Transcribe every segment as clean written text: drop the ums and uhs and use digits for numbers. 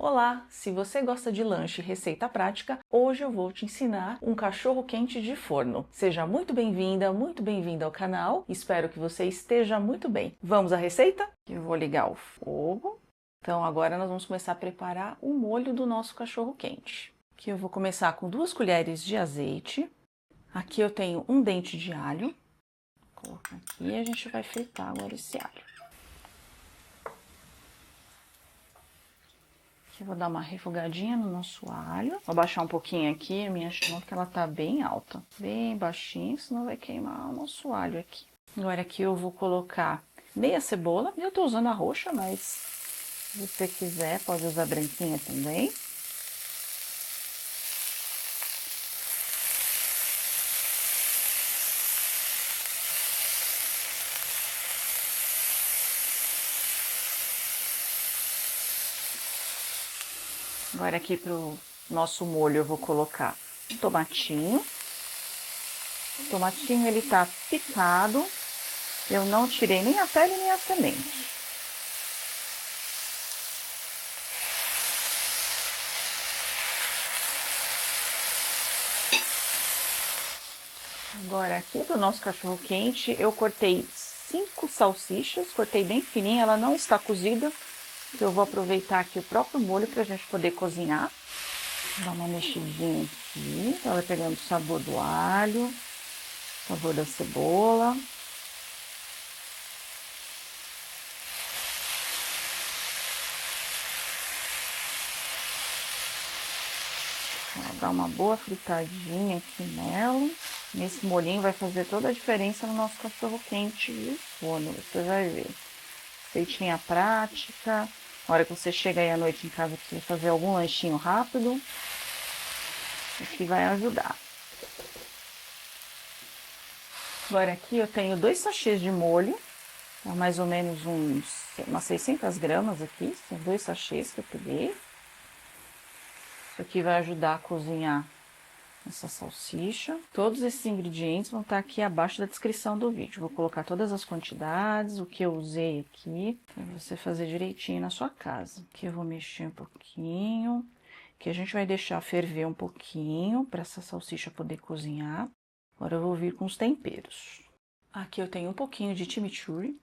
Olá, se você gosta de lanche e receita prática, hoje eu vou te ensinar um cachorro quente de forno. Seja muito bem-vinda, muito bem-vindo ao canal. Espero que você esteja muito bem. Vamos à receita? Eu vou ligar o fogo. Então agora nós vamos começar a preparar o molho do nosso cachorro quente. Aqui eu vou começar com 2 colheres de azeite. Aqui eu tenho um dente de alho. Vou colocar aqui e a gente vai fritar agora esse alho. Aqui eu vou dar uma refogadinha no nosso alho. Vou baixar um pouquinho aqui a minha chama, porque ela tá bem alta. Bem baixinho, senão vai queimar o nosso alho aqui. Agora aqui eu vou colocar meia cebola. Eu tô usando a roxa, mas se você quiser pode usar a branquinha também. Agora aqui pro nosso molho eu vou colocar um tomatinho. O tomatinho ele tá picado. Eu não tirei nem a pele nem a semente. Agora aqui pro nosso cachorro quente eu cortei 5 salsichas, cortei bem fininha, ela não está cozida. Eu vou aproveitar aqui o próprio molho para a gente poder cozinhar. Vou dar uma mexidinha aqui, ela vai pegando o sabor do alho, o sabor da cebola. Vou dar uma boa fritadinha aqui nela. Esse molhinho vai fazer toda a diferença no nosso cachorro quente de forno, você vai ver. Receitinha prática. Na hora que você chega aí à noite em casa para fazer algum lanchinho rápido, aqui vai ajudar. Agora aqui eu tenho 2 sachês de molho, tá mais ou menos umas 600 gramas aqui, são 2 sachês que eu peguei. Isso aqui vai ajudar a cozinhar essa salsicha. Todos esses ingredientes vão estar aqui abaixo da descrição do vídeo. Vou colocar todas as quantidades, o que eu usei aqui, para você fazer direitinho na sua casa. Aqui eu vou mexer um pouquinho, que a gente vai deixar ferver um pouquinho para essa salsicha poder cozinhar. Agora eu vou vir com os temperos. Aqui eu tenho um pouquinho de chimichurri.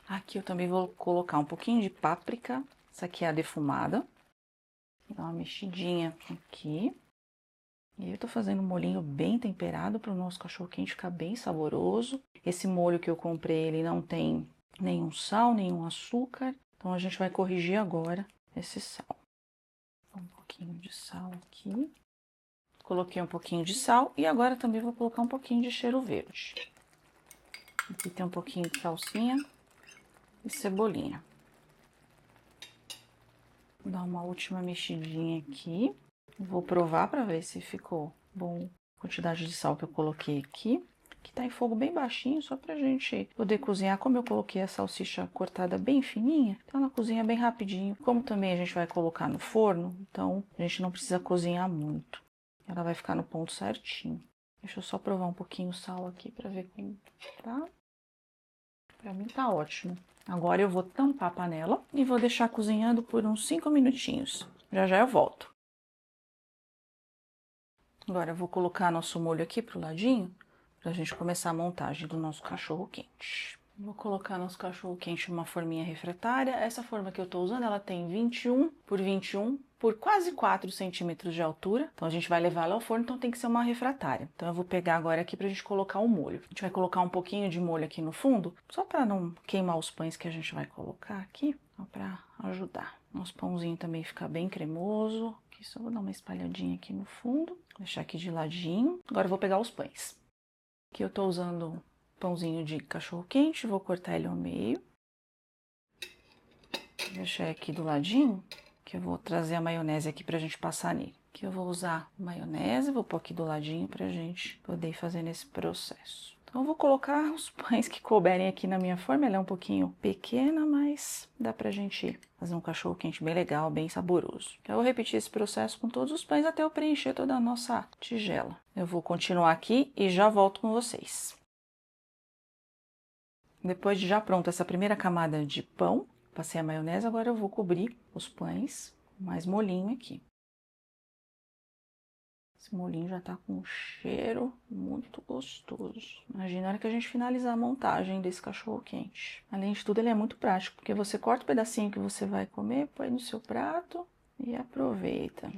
Aqui eu também vou colocar um pouquinho de páprica. Essa aqui é a defumada. Vou dar uma mexidinha aqui. E eu tô fazendo um molhinho bem temperado para o nosso cachorro quente ficar bem saboroso. Esse molho que eu comprei, ele não tem nenhum sal, nenhum açúcar. Então a gente vai corrigir agora esse sal. Um pouquinho de sal aqui. Coloquei um pouquinho de sal e agora também vou colocar um pouquinho de cheiro verde. Aqui tem um pouquinho de salsinha e cebolinha. Vou dar uma última mexidinha aqui. Vou provar para ver se ficou bom a quantidade de sal que eu coloquei aqui. Que tá em fogo bem baixinho, só pra gente poder cozinhar. Como eu coloquei a salsicha cortada bem fininha, então ela cozinha bem rapidinho. Como também a gente vai colocar no forno, então a gente não precisa cozinhar muito. Ela vai ficar no ponto certinho. Deixa eu só provar um pouquinho o sal aqui pra ver como tá. Pra mim tá ótimo. Agora eu vou tampar a panela e vou deixar cozinhando por uns 5 minutinhos. Já já eu volto. Agora eu vou colocar nosso molho aqui pro ladinho, pra gente começar a montagem do nosso cachorro quente. Vou colocar nosso cachorro quente numa forminha refratária. Essa forma que eu tô usando, ela tem 21 por 21 por quase 4 centímetros de altura. Então a gente vai levar ela ao forno, então tem que ser uma refratária. Então eu vou pegar agora aqui pra gente colocar o molho. A gente vai colocar um pouquinho de molho aqui no fundo, só pra não queimar os pães que a gente vai colocar aqui, só pra ajudar. Nosso pãozinho também fica bem cremoso. Aqui só vou dar uma espalhadinha aqui no fundo, deixar aqui de ladinho. Agora eu vou pegar os pães. Aqui eu tô usando pãozinho de cachorro quente, vou cortar ele ao meio. Vou deixar aqui do ladinho, que eu vou trazer a maionese aqui pra gente passar nele. Aqui eu vou usar maionese, vou pôr aqui do ladinho pra gente poder ir fazendo esse processo. Então eu vou colocar os pães que couberem aqui na minha forma. Ela é um pouquinho pequena, mas dá pra gente fazer um cachorro quente bem legal, bem saboroso. Eu vou repetir esse processo com todos os pães até eu preencher toda a nossa tigela. Eu vou continuar aqui e já volto com vocês. Depois de já pronta essa primeira camada de pão, Passei a maionese, agora eu vou cobrir os pães com mais molhinho aqui. Esse molhinho já tá com um cheiro muito gostoso. Imagina na hora que a gente finalizar a montagem desse cachorro-quente. Além de tudo, ele é muito prático, porque você corta o pedacinho que você vai comer, põe no seu prato e aproveita.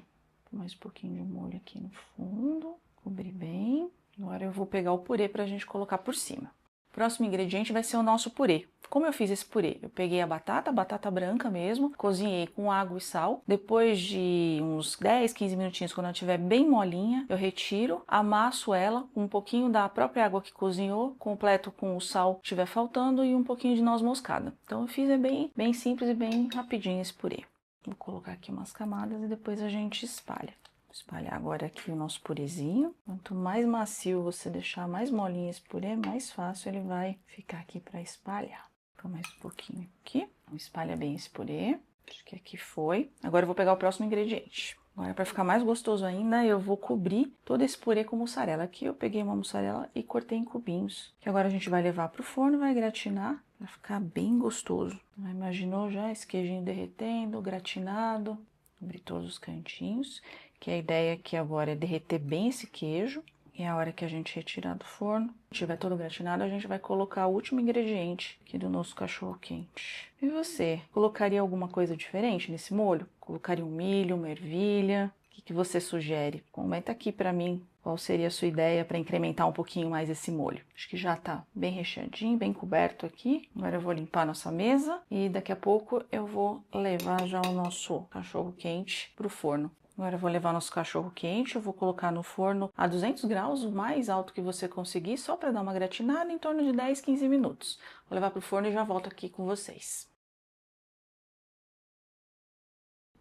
Mais um pouquinho de molho aqui no fundo, cobrir bem. Agora eu vou pegar o purê pra gente colocar por cima. O próximo ingrediente vai ser o nosso purê. Como eu fiz esse purê? Eu peguei a batata branca mesmo, cozinhei com água e sal. Depois de uns 10, 15 minutinhos, quando ela estiver bem molinha, eu retiro, amasso ela com um pouquinho da própria água que cozinhou, completo com o sal que estiver faltando e um pouquinho de noz moscada. Então eu fiz bem simples e bem rapidinho esse purê. Vou colocar aqui umas camadas e depois a gente espalha. Espalhar agora aqui o nosso purezinho. Quanto mais macio você deixar, mais molinho esse purê, mais fácil ele vai ficar aqui para espalhar. Então, mais um pouquinho aqui. Espalha bem esse purê. Acho que aqui foi. Agora eu vou pegar o próximo ingrediente. Agora, para ficar mais gostoso ainda, eu vou cobrir todo esse purê com mussarela. Aqui eu peguei uma mussarela e cortei em cubinhos. Que agora a gente vai levar pro forno e vai gratinar para ficar bem gostoso. Imaginou já esse queijinho derretendo, gratinado? Cobrir todos os cantinhos. Que a ideia aqui agora é derreter bem esse queijo. E a hora que a gente retirar do forno, tiver todo gratinado, a gente vai colocar o último ingrediente aqui do nosso cachorro-quente. E você, colocaria alguma coisa diferente nesse molho? Colocaria um milho, uma ervilha? O que você sugere? Comenta aqui pra mim qual seria a sua ideia para incrementar um pouquinho mais esse molho. Acho que já tá bem recheadinho, bem coberto aqui. Agora eu vou limpar a nossa mesa e daqui a pouco eu vou levar já o nosso cachorro-quente pro forno. Agora eu vou levar nosso cachorro quente, eu vou colocar no forno a 200 graus, o mais alto que você conseguir, só para dar uma gratinada em torno de 10, 15 minutos. Vou levar para o forno e já volto aqui com vocês.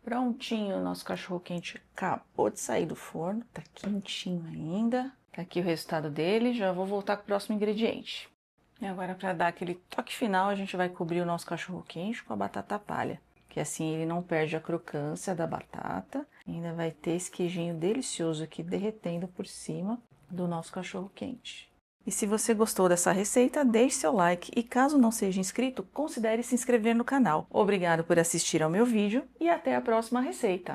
Prontinho, o nosso cachorro quente acabou de sair do forno, tá quentinho ainda. Tá aqui o resultado dele, já vou voltar com o próximo ingrediente. E agora, para dar aquele toque final, a gente vai cobrir o nosso cachorro quente com a batata palha. Que assim ele não perde a crocância da batata, ainda vai ter esse queijinho delicioso aqui derretendo por cima do nosso cachorro quente. E se você gostou dessa receita, deixe seu like e caso não seja inscrito, considere se inscrever no canal. Obrigado por assistir ao meu vídeo e até a próxima receita!